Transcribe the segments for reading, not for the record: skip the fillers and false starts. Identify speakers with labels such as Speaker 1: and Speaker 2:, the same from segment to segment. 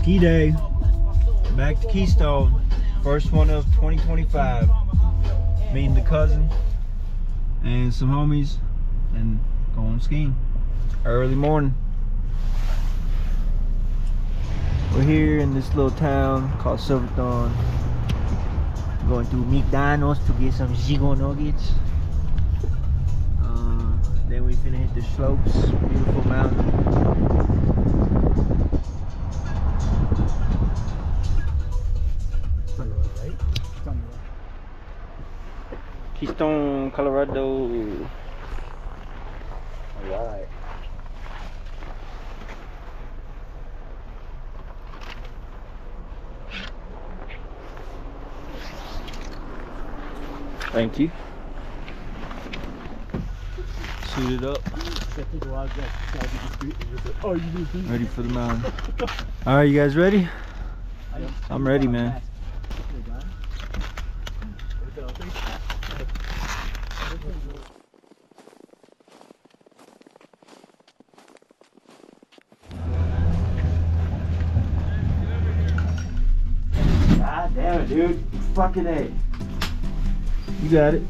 Speaker 1: Ski day. Back to Keystone. First one of 2025. Meeting the cousin and some homies and going skiing. Early morning. We're here in this little town called Silverthorne. Going to McDonald's to get some Zigo nuggets. Then we finna hit the slopes. Beautiful mountain.
Speaker 2: It's on the road, right? It's on the road.
Speaker 1: Keystone, Colorado.
Speaker 2: Alright.
Speaker 1: Thank you. Suited up. Ready for the mountain. Alright, you guys ready? I'm ready, man. God damn it, dude. Fucking A. You got it.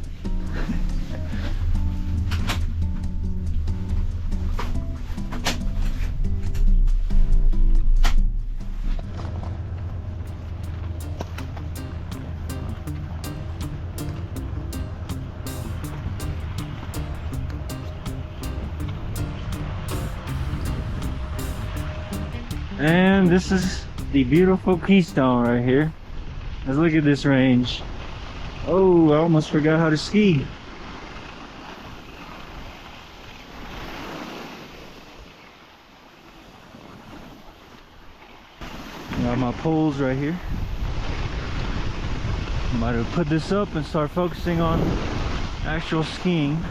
Speaker 1: And this is the beautiful Keystone right here. Let's look at this range. Oh, I almost forgot how to ski. Got my poles right here. I'm about to put this up and start focusing on actual skiing.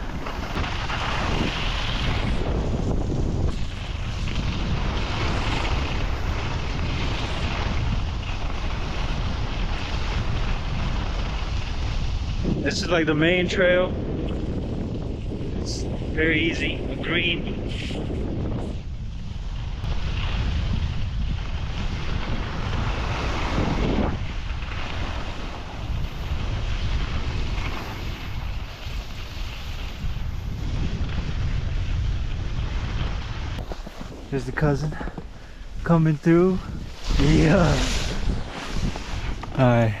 Speaker 1: This is like the main trail. It's very easy, green. There's the cousin coming through. Yeah. Alright.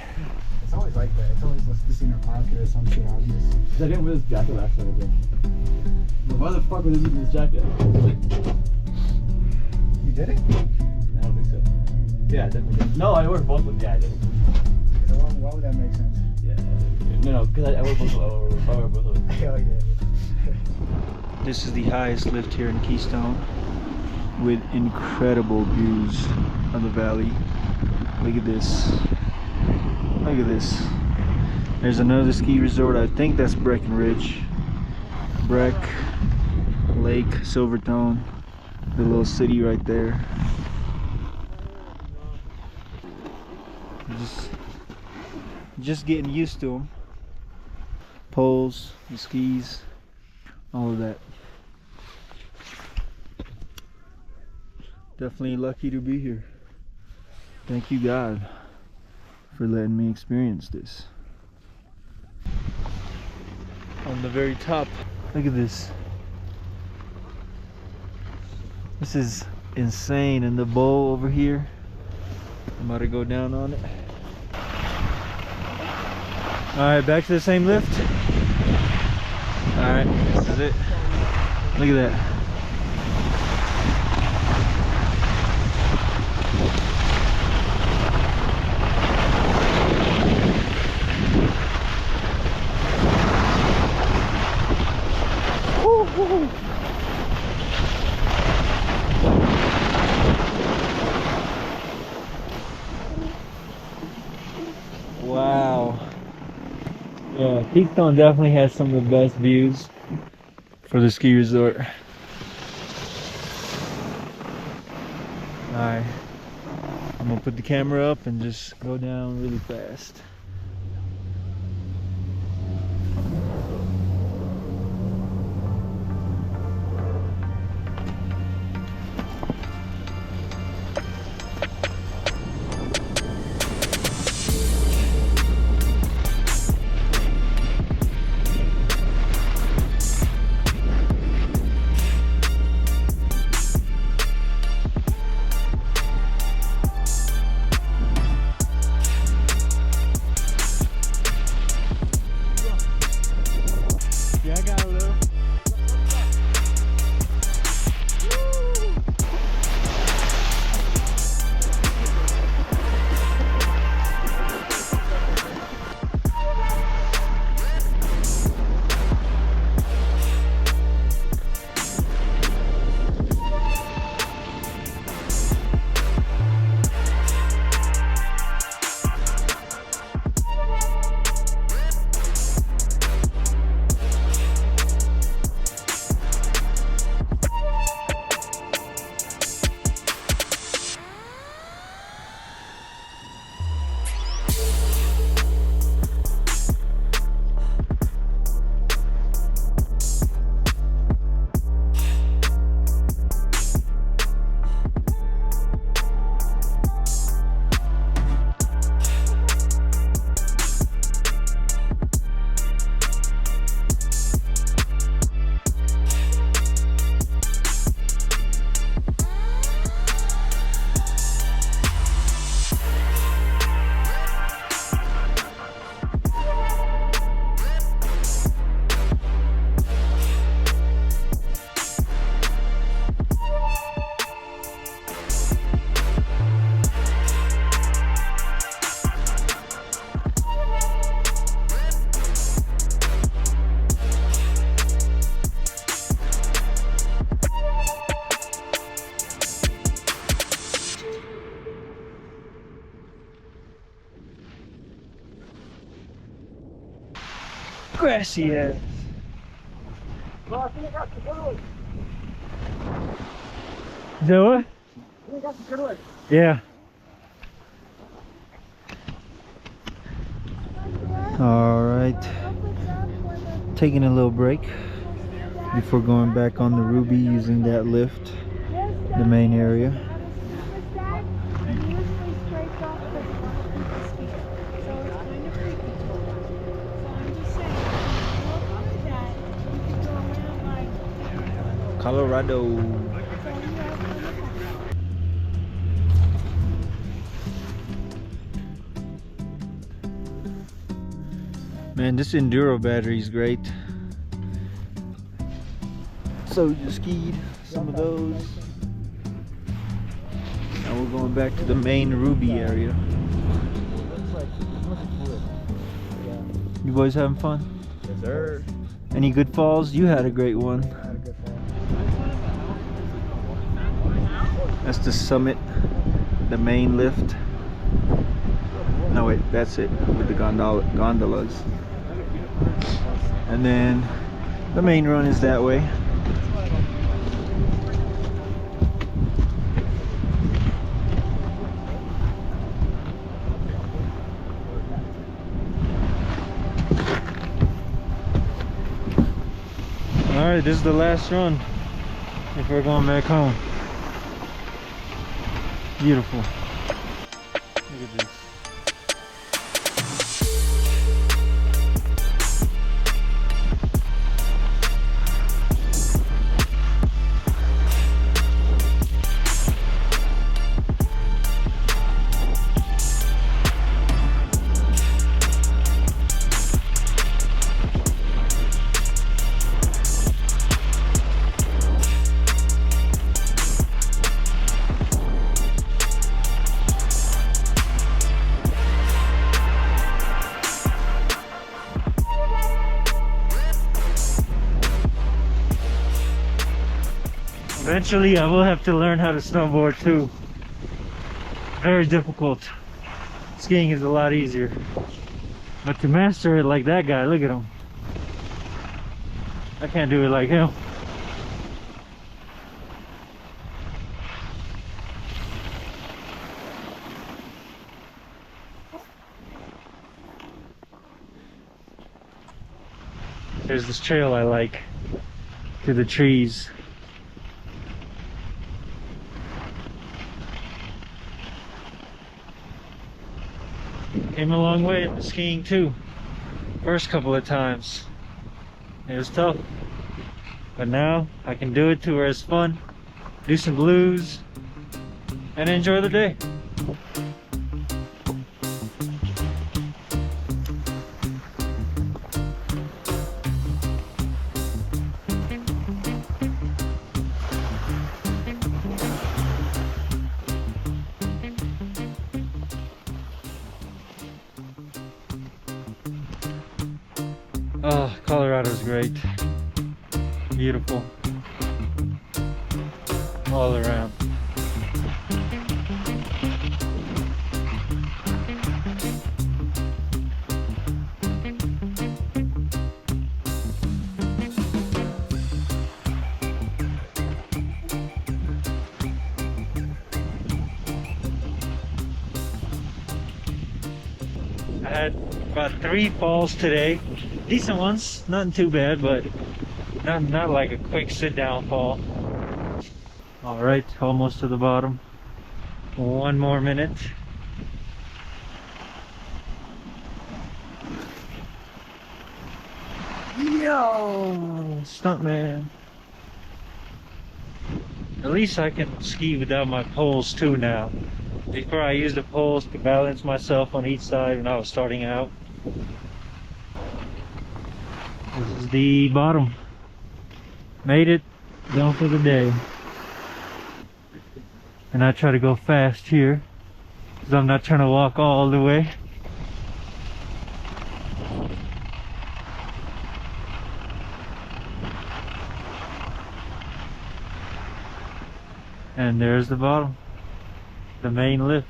Speaker 2: It's always like that. It's always just in her pocket or some shit obvious.
Speaker 3: Cause I didn't wear this jacket last time I think. But why the fuck was I using this jacket?
Speaker 2: You did it?
Speaker 3: I don't think so. Yeah, I definitely did. No, I wore both of them. Yeah, I did.
Speaker 2: Why would that make sense?
Speaker 3: Yeah, no, because I wore both of them. I wore both of them.
Speaker 2: Hell yeah.
Speaker 1: This is the highest lift here in Keystone with incredible views of the valley. Look at this. Look at this. There's another ski resort. I think that's Breckenridge. Breck Lake, Silverthorne. The little city right there. Just getting used to them. Poles, the skis, all of that. Definitely lucky to be here. Thank you, God, for letting me experience this. On the very top, look at this. This is insane. And the bowl over here, I'm about to go down on it. Alright, back to the same lift. Alright, this is it. Look at that. Wow. Yeah, Keystone definitely has some of the best views for the ski resort. Alright, I'm gonna put the camera up and just go down really fast. grassy ass. Is that what? Yeah. All right. Taking a little break before going back on the Ruby using that lift, the main area. Colorado. Man, this Enduro battery is great. So we just skied some of those. Now we're going back to the main Ruby area. You boys having fun?
Speaker 3: Yes, sir.
Speaker 1: Any good falls? You had a great one. That's the summit, the main lift. No wait, that's it, with the gondolas. And then the main run is that way. Alright, this is the last run if we're going back home. Beautiful. Look at this. Eventually I will have to learn how to snowboard too. Very difficult. Skiing is a lot easier. But to master it like that guy, look at him. I can't do it like him. There's this trail I like through the trees. Came a long way in the skiing too. First couple of times it was tough, but now I can do it to where it's fun, do some blues, and enjoy the day. Oh, Colorado's great. Beautiful. All around. I had about 3 falls today. Decent ones, nothing too bad, but not like a quick sit down fall. All right, almost to the bottom. 1 more minute. Yo, stuntman. At least I can ski without my poles too now. Before I used the poles to balance myself on each side when I was starting out. This is the bottom. Made it, done for the day. And I try to go fast here because I'm not trying to walk all the way. And there's the bottom, the main lift.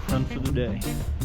Speaker 1: Done for the day.